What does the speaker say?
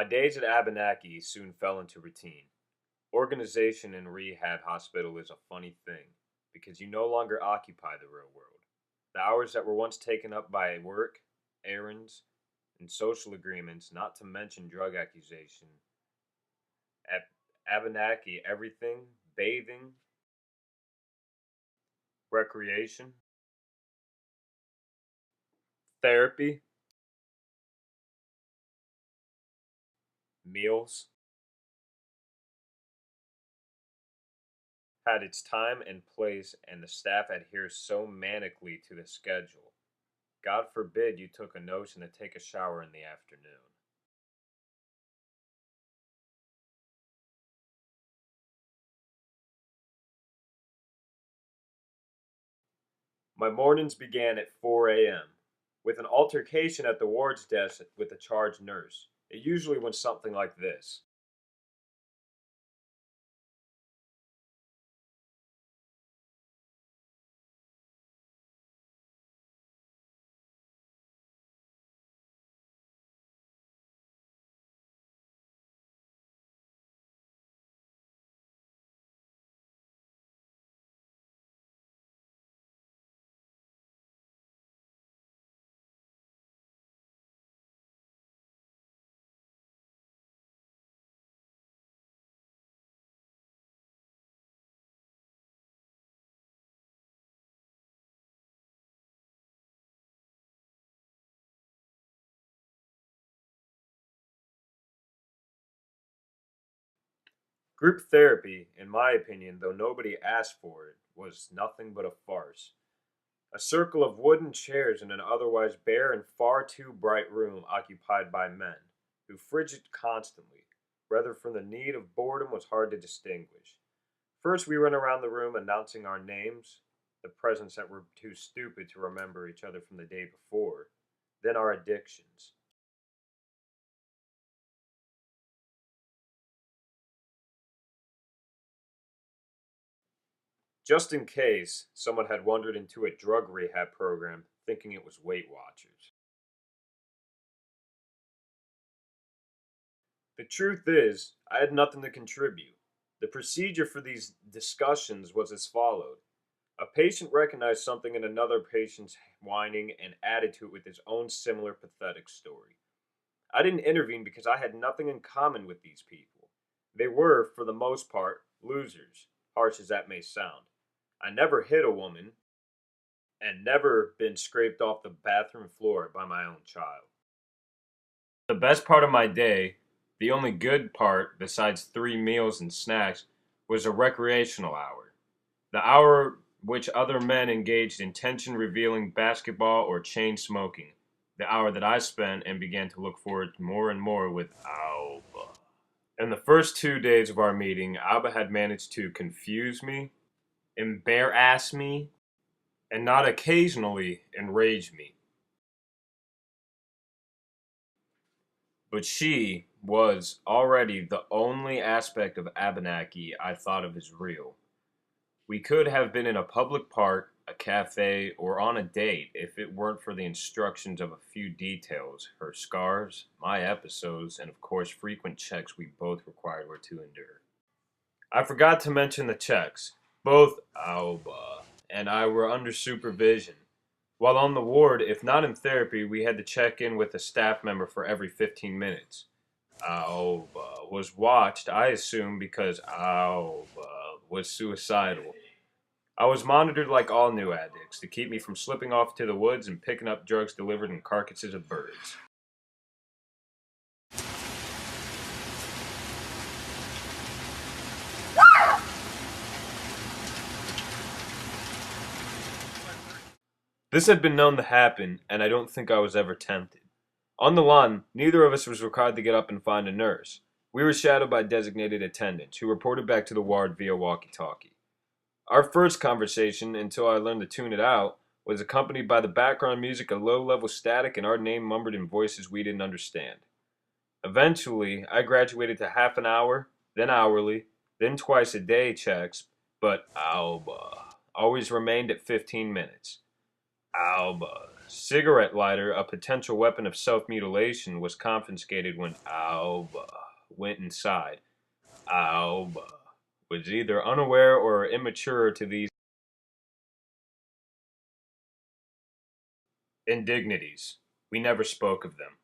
My days at Abenaki soon fell into routine. Organization in rehab hospital is a funny thing because you no longer occupy the real world. The hours that were once taken up by work, errands, and social agreements, not to mention drug accusation, at Abenaki, everything, bathing, recreation, therapy, meals, had its time and place, and the staff adheres so manically to the schedule. God forbid you took a notion to take a shower in the afternoon. My mornings began at 4 a.m. with an altercation at the ward's desk with the charge nurse. It usually went something like this. Group therapy, in my opinion, though nobody asked for it, was nothing but a farce. A circle of wooden chairs in an otherwise bare and far too bright room occupied by men, who frigid constantly, whether from the need of boredom was hard to distinguish. First we went around the room announcing our names, the presents that were too stupid to remember each other from the day before, then our addictions. Just in case someone had wandered into a drug rehab program thinking it was Weight Watchers. The truth is, I had nothing to contribute. The procedure for these discussions was as followed. A patient recognized something in another patient's whining and added to it with his own similar pathetic story. I didn't intervene because I had nothing in common with these people. They were, for the most part, losers, harsh as that may sound. I never hit a woman, and never been scraped off the bathroom floor by my own child. The best part of my day, the only good part besides 3 meals and snacks, was a recreational hour. The hour which other men engaged in tension revealing basketball or chain smoking. The hour that I spent and began to look forward to more and more with Alba. In the first 2 days of our meeting, Alba had managed to confuse me, embarrass me, and not occasionally enrage me. But she was already the only aspect of Abenaki I thought of as real. We could have been in a public park, a cafe, or on a date if it weren't for the instructions of a few details, her scars, my episodes, and of course frequent checks we both required were to endure. I forgot to mention the checks. Both Alba and I were under supervision. While on the ward, if not in therapy, we had to check in with a staff member for every 15 minutes. Alba was watched, I assume, because Alba was suicidal. I was monitored like all new addicts to keep me from slipping off to the woods and picking up drugs delivered in carcasses of birds. This had been known to happen, and I don't think I was ever tempted. On the lawn, neither of us was required to get up and find a nurse. We were shadowed by designated attendants, who reported back to the ward via walkie-talkie. Our first conversation, until I learned to tune it out, was accompanied by the background music of low-level static and our name mumbled in voices we didn't understand. Eventually, I graduated to half an hour, then hourly, then twice a day checks, but Alba always remained at 15 minutes. Alba's cigarette lighter, a potential weapon of self-mutilation, was confiscated when Alba went inside. Alba was either unaware or immature to these indignities. We never spoke of them.